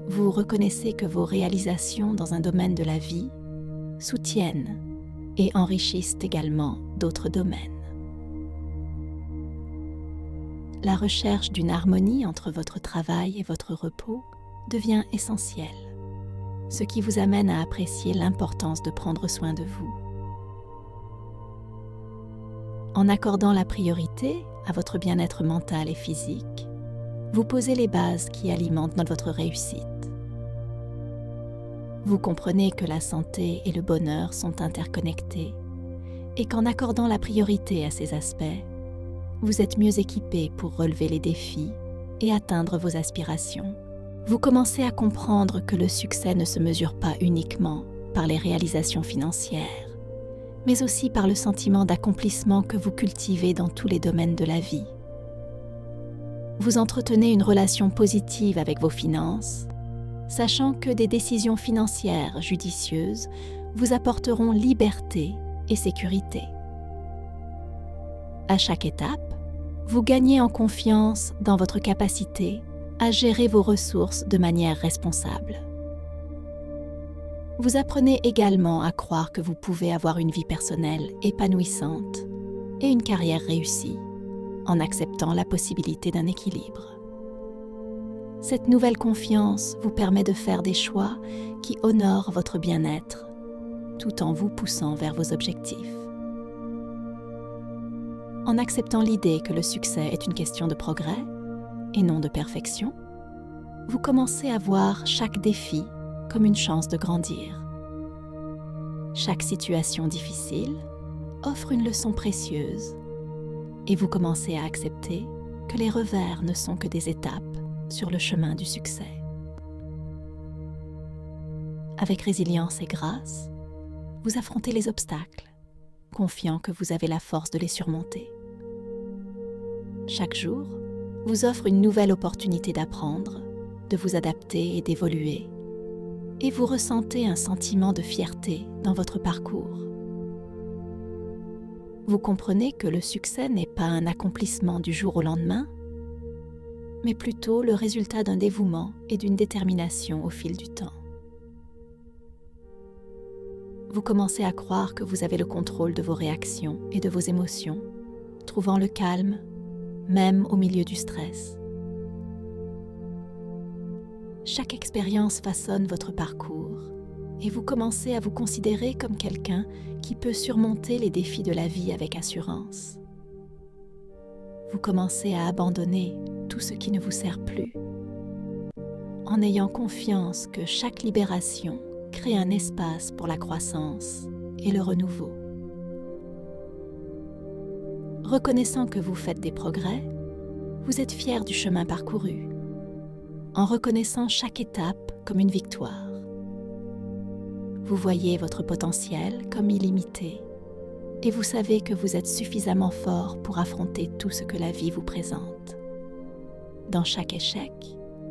Vous reconnaissez que vos réalisations dans un domaine de la vie soutiennent et enrichissent également d'autres domaines. La recherche d'une harmonie entre votre travail et votre repos devient essentiel, ce qui vous amène à apprécier l'importance de prendre soin de vous. En accordant la priorité à votre bien-être mental et physique, vous posez les bases qui alimentent votre réussite. Vous comprenez que la santé et le bonheur sont interconnectés et qu'en accordant la priorité à ces aspects, vous êtes mieux équipé pour relever les défis et atteindre vos aspirations. Vous commencez à comprendre que le succès ne se mesure pas uniquement par les réalisations financières, mais aussi par le sentiment d'accomplissement que vous cultivez dans tous les domaines de la vie. Vous entretenez une relation positive avec vos finances, sachant que des décisions financières judicieuses vous apporteront liberté et sécurité. À chaque étape, vous gagnez en confiance dans votre capacité à gérer vos ressources de manière responsable. Vous apprenez également à croire que vous pouvez avoir une vie personnelle épanouissante et une carrière réussie, en acceptant la possibilité d'un équilibre. Cette nouvelle confiance vous permet de faire des choix qui honorent votre bien-être, tout en vous poussant vers vos objectifs. En acceptant l'idée que le succès est une question de progrès et non de perfection, vous commencez à voir chaque défi comme une chance de grandir. Chaque situation difficile offre une leçon précieuse et vous commencez à accepter que les revers ne sont que des étapes sur le chemin du succès. Avec résilience et grâce, vous affrontez les obstacles, confiant que vous avez la force de les surmonter. Chaque jour vous offre une nouvelle opportunité d'apprendre, de vous adapter et d'évoluer, et vous ressentez un sentiment de fierté dans votre parcours. Vous comprenez que le succès n'est pas un accomplissement du jour au lendemain, mais plutôt le résultat d'un dévouement et d'une détermination au fil du temps. Vous commencez à croire que vous avez le contrôle de vos réactions et de vos émotions, trouvant le calme, même au milieu du stress. Chaque expérience façonne votre parcours et vous commencez à vous considérer comme quelqu'un qui peut surmonter les défis de la vie avec assurance. Vous commencez à abandonner tout ce qui ne vous sert plus, en ayant confiance que chaque libération crée un espace pour la croissance et le renouveau. Reconnaissant que vous faites des progrès, vous êtes fier du chemin parcouru, en reconnaissant chaque étape comme une victoire. Vous voyez votre potentiel comme illimité et vous savez que vous êtes suffisamment fort pour affronter tout ce que la vie vous présente. Dans chaque échec,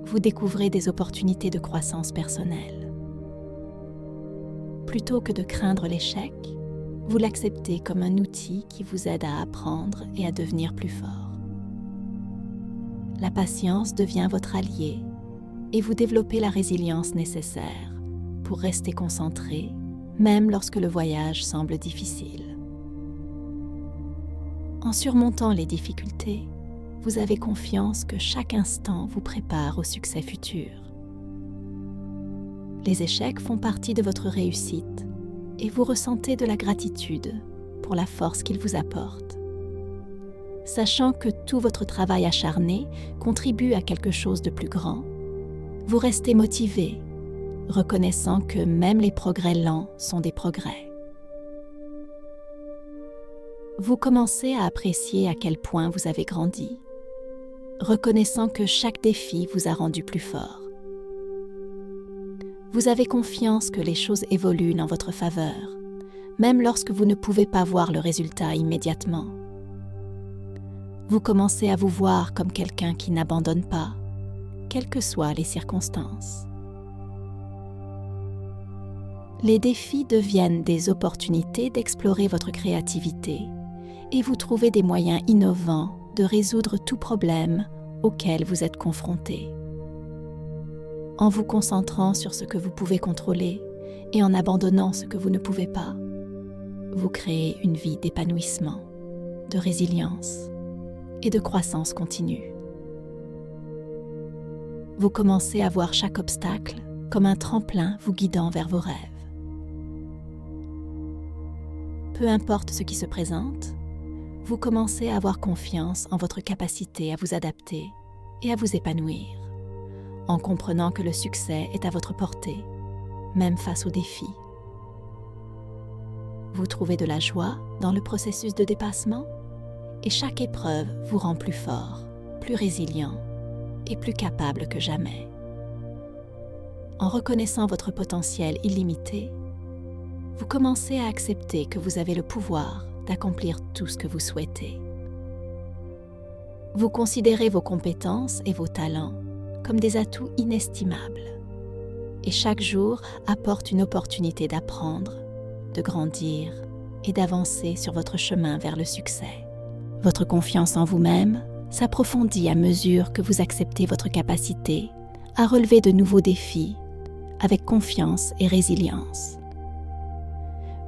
vous découvrez des opportunités de croissance personnelle. Plutôt que de craindre l'échec, vous l'acceptez comme un outil qui vous aide à apprendre et à devenir plus fort. La patience devient votre allié et vous développez la résilience nécessaire pour rester concentré, même lorsque le voyage semble difficile. En surmontant les difficultés, vous avez confiance que chaque instant vous prépare au succès futur. Les échecs font partie de votre réussite et vous ressentez de la gratitude pour la force qu'ils vous apportent. Sachant que tout votre travail acharné contribue à quelque chose de plus grand, vous restez motivé, reconnaissant que même les progrès lents sont des progrès. Vous commencez à apprécier à quel point vous avez grandi, reconnaissant que chaque défi vous a rendu plus fort. Vous avez confiance que les choses évoluent en votre faveur, même lorsque vous ne pouvez pas voir le résultat immédiatement. Vous commencez à vous voir comme quelqu'un qui n'abandonne pas, quelles que soient les circonstances. Les défis deviennent des opportunités d'explorer votre créativité et vous trouvez des moyens innovants de résoudre tout problème auquel vous êtes confronté. En vous concentrant sur ce que vous pouvez contrôler et en abandonnant ce que vous ne pouvez pas, vous créez une vie d'épanouissement, de résilience et de croissance continue. vous commencez à voir chaque obstacle comme un tremplin vous guidant vers vos rêves. Peu importe ce qui se présente, vous commencez à avoir confiance en votre capacité à vous adapter et à vous épanouir, en comprenant que le succès est à votre portée, même face aux défis. Vous trouvez de la joie dans le processus de dépassement et chaque épreuve vous rend plus fort, plus résilient et plus capable que jamais. En reconnaissant votre potentiel illimité, vous commencez à accepter que vous avez le pouvoir d'accomplir tout ce que vous souhaitez. Vous considérez vos compétences et vos talents comme des atouts inestimables. Et chaque jour apporte une opportunité d'apprendre, de grandir et d'avancer sur votre chemin vers le succès. Votre confiance en vous-même s'approfondit à mesure que vous acceptez votre capacité à relever de nouveaux défis avec confiance et résilience.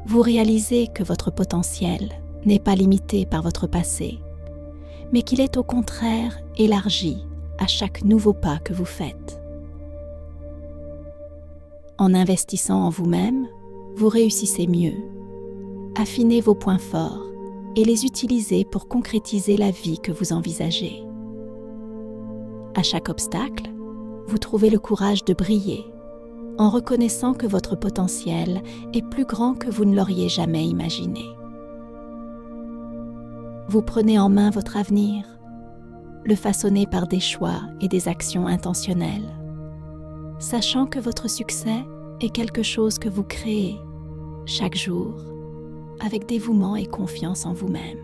Vous réalisez que votre potentiel n'est pas limité par votre passé, mais qu'il est au contraire élargi à chaque nouveau pas que vous faites. En investissant en vous-même, vous réussissez mieux. Affinez vos points forts et les utilisez pour concrétiser la vie que vous envisagez. À chaque obstacle, vous trouvez le courage de briller, en reconnaissant que votre potentiel est plus grand que vous ne l'auriez jamais imaginé. Vous prenez en main votre avenir, le façonnez par des choix et des actions intentionnelles, sachant que votre succès est quelque chose que vous créez chaque jour avec dévouement et confiance en vous-même.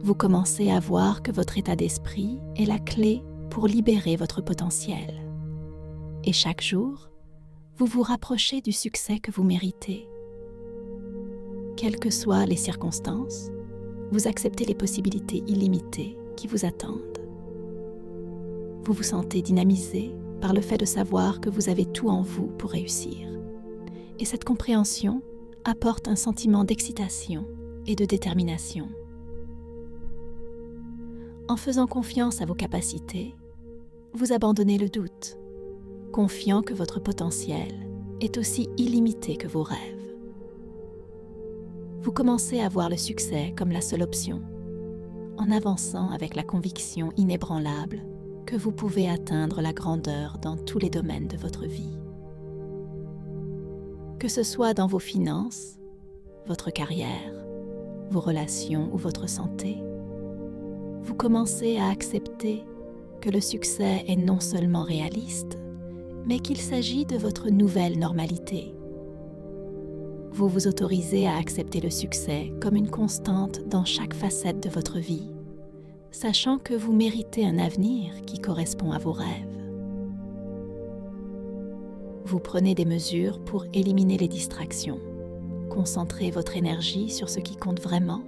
Vous commencez à voir que votre état d'esprit est la clé pour libérer votre potentiel. Et chaque jour, vous vous rapprochez du succès que vous méritez. Quelles que soient les circonstances, vous acceptez les possibilités illimitées qui vous attendent. Vous vous sentez dynamisé par le fait de savoir que vous avez tout en vous pour réussir. Et cette compréhension apporte un sentiment d'excitation et de détermination. En faisant confiance à vos capacités, vous abandonnez le doute, confiant que votre potentiel est aussi illimité que vos rêves. Vous commencez à voir le succès comme la seule option, en avançant avec la conviction inébranlable que vous pouvez atteindre la grandeur dans tous les domaines de votre vie. Que ce soit dans vos finances, votre carrière, vos relations ou votre santé, vous commencez à accepter que le succès est non seulement réaliste, mais qu'il s'agit de votre nouvelle normalité. Vous vous autorisez à accepter le succès comme une constante dans chaque facette de votre vie, sachant que vous méritez un avenir qui correspond à vos rêves. Vous prenez des mesures pour éliminer les distractions, concentrez votre énergie sur ce qui compte vraiment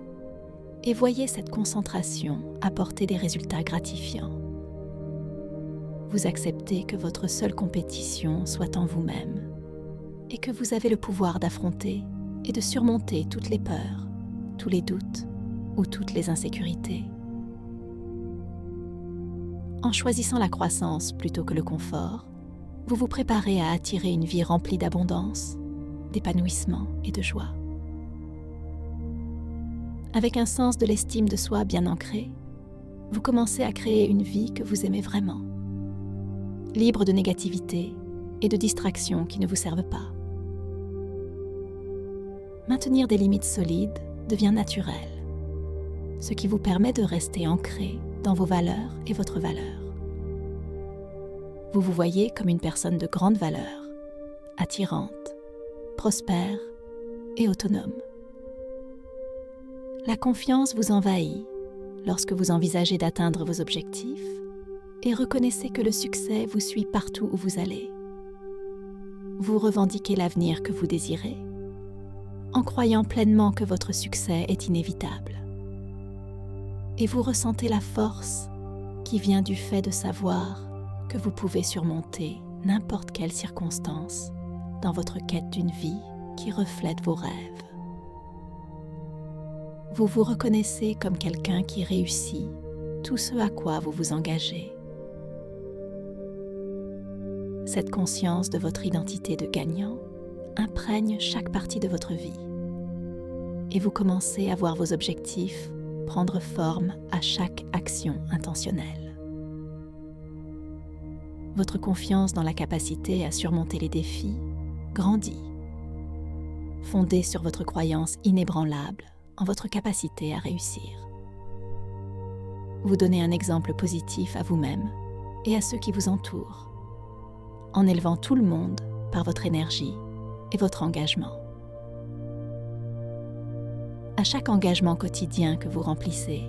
et voyez cette concentration apporter des résultats gratifiants. Vous acceptez que votre seule compétition soit en vous-même et que vous avez le pouvoir d'affronter et de surmonter toutes les peurs, tous les doutes ou toutes les insécurités. En choisissant la croissance plutôt que le confort, vous vous préparez à attirer une vie remplie d'abondance, d'épanouissement et de joie. Avec un sens de l'estime de soi bien ancré, vous commencez à créer une vie que vous aimez vraiment, libre de négativité et de distractions qui ne vous servent pas. Maintenir des limites solides devient naturel, ce qui vous permet de rester ancré dans vos valeurs et votre valeur. Vous vous voyez comme une personne de grande valeur, attirante, prospère et autonome. La confiance vous envahit lorsque vous envisagez d'atteindre vos objectifs et reconnaissez que le succès vous suit partout où vous allez. Vous revendiquez l'avenir que vous désirez, en croyant pleinement que votre succès est inévitable. Et vous ressentez la force qui vient du fait de savoir que vous pouvez surmonter n'importe quelle circonstance dans votre quête d'une vie qui reflète vos rêves. Vous vous reconnaissez comme quelqu'un qui réussit tout ce à quoi vous vous engagez Cette conscience de votre identité de gagnant imprègne chaque partie de votre vie et vous commencez à voir vos objectifs prendre forme à chaque action intentionnelle. Votre confiance dans la capacité à surmonter les défis grandit, fondée sur votre croyance inébranlable en votre capacité à réussir. Vous donnez un exemple positif à vous-même et à ceux qui vous entourent, en élevant tout le monde par votre énergie et votre engagement. À chaque engagement quotidien que vous remplissez,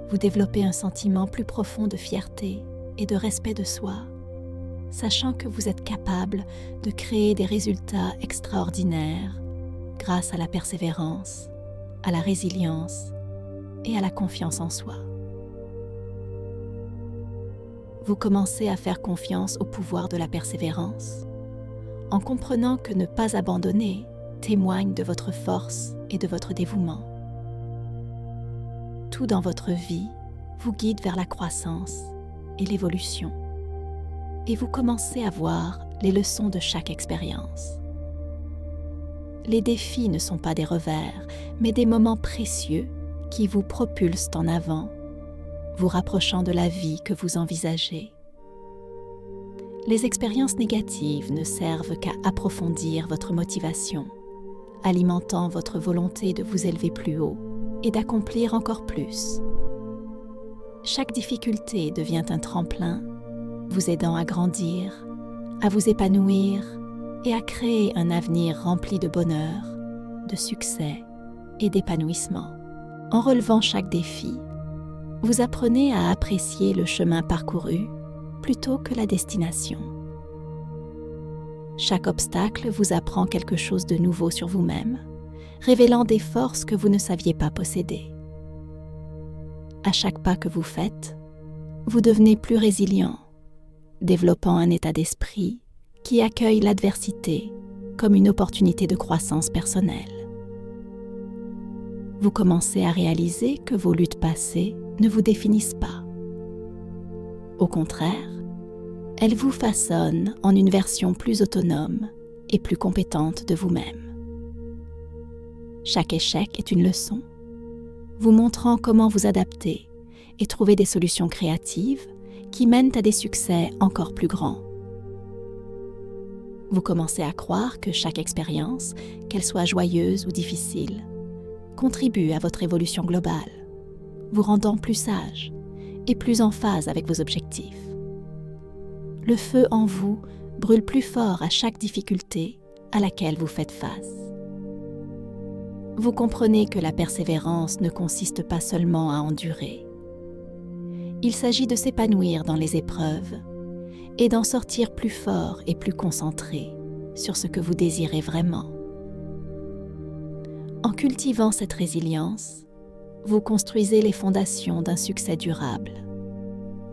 vous développez un sentiment plus profond de fierté et de respect de soi, sachant que vous êtes capable de créer des résultats extraordinaires grâce à la persévérance, à la résilience et à la confiance en soi. Vous commencez à faire confiance au pouvoir de la persévérance, en comprenant que ne pas abandonner témoigne de votre force et de votre dévouement. Tout dans votre vie vous guide vers la croissance et l'évolution, et vous commencez à voir les leçons de chaque expérience. Les défis ne sont pas des revers, mais des moments précieux qui vous propulsent en avant, vous rapprochant de la vie que vous envisagez. Les expériences négatives ne servent qu'à approfondir votre motivation, alimentant votre volonté de vous élever plus haut et d'accomplir encore plus. Chaque difficulté devient un tremplin, vous aidant à grandir, à vous épanouir et à créer un avenir rempli de bonheur, de succès et d'épanouissement. En relevant chaque défi, vous apprenez à apprécier le chemin parcouru plutôt que la destination. Chaque obstacle vous apprend quelque chose de nouveau sur vous-même, révélant des forces que vous ne saviez pas posséder. À chaque pas que vous faites, vous devenez plus résilient, développant un état d'esprit qui accueille l'adversité comme une opportunité de croissance personnelle. Vous commencez à réaliser que vos luttes passées ne vous définissent pas. Au contraire, elles vous façonnent en une version plus autonome et plus compétente de vous-même. Chaque échec est une leçon, vous montrant comment vous adapter et trouver des solutions créatives qui mènent à des succès encore plus grands. Vous commencez à croire que chaque expérience, qu'elle soit joyeuse ou difficile, contribue à votre évolution globale, vous rendant plus sage et plus en phase avec vos objectifs. Le feu en vous brûle plus fort à chaque difficulté à laquelle vous faites face. Vous comprenez que la persévérance ne consiste pas seulement à endurer. Il s'agit de s'épanouir dans les épreuves et d'en sortir plus fort et plus concentré sur ce que vous désirez vraiment. En cultivant cette résilience, vous construisez les fondations d'un succès durable,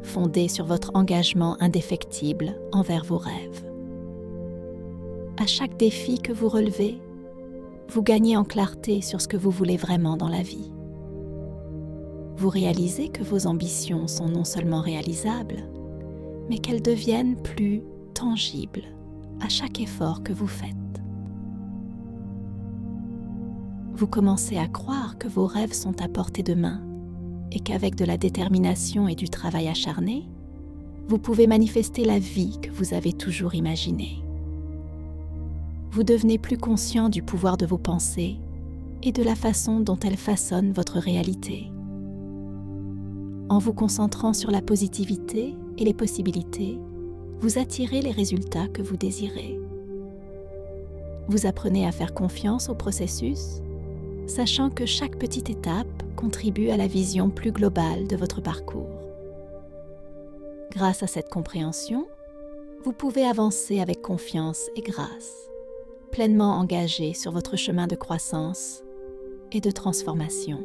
fondé sur votre engagement indéfectible envers vos rêves. À chaque défi que vous relevez, vous gagnez en clarté sur ce que vous voulez vraiment dans la vie. Vous réalisez que vos ambitions sont non seulement réalisables, mais qu'elles deviennent plus tangibles à chaque effort que vous faites. Vous commencez à croire que vos rêves sont à portée de main et qu'avec de la détermination et du travail acharné, vous pouvez manifester la vie que vous avez toujours imaginée. Vous devenez plus conscient du pouvoir de vos pensées et de la façon dont elles façonnent votre réalité. En vous concentrant sur la positivité et les possibilités, vous attirez les résultats que vous désirez. Vous apprenez à faire confiance au processus, sachant que chaque petite étape contribue à la vision plus globale de votre parcours. Grâce à cette compréhension, vous pouvez avancer avec confiance et grâce, pleinement engagé sur votre chemin de croissance et de transformation.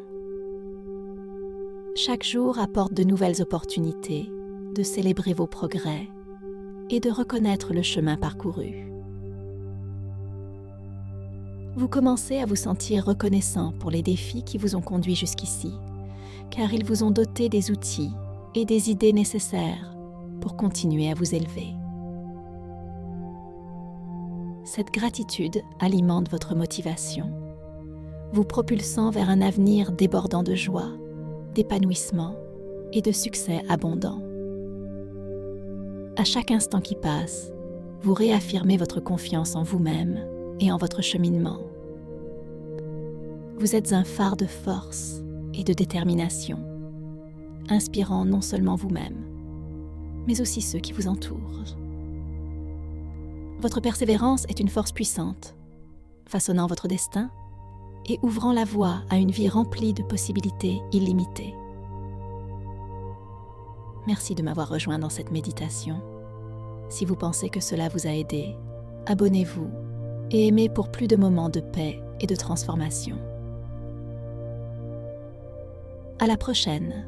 Chaque jour apporte de nouvelles opportunités de célébrer vos progrès et de reconnaître le chemin parcouru. Vous commencez à vous sentir reconnaissant pour les défis qui vous ont conduit jusqu'ici, car ils vous ont doté des outils et des idées nécessaires pour continuer à vous élever. Cette gratitude alimente votre motivation, vous propulsant vers un avenir débordant de joie, d'épanouissement et de succès abondant. À chaque instant qui passe, vous réaffirmez votre confiance en vous-même et en votre cheminement. Vous êtes un phare de force et de détermination, inspirant non seulement vous-même, mais aussi ceux qui vous entourent. Votre persévérance est une force puissante, façonnant votre destin et ouvrant la voie à une vie remplie de possibilités illimitées. Merci de m'avoir rejoint dans cette méditation. Si vous pensez que cela vous a aidé, abonnez-vous et aimez pour plus de moments de paix et de transformation. À la prochaine!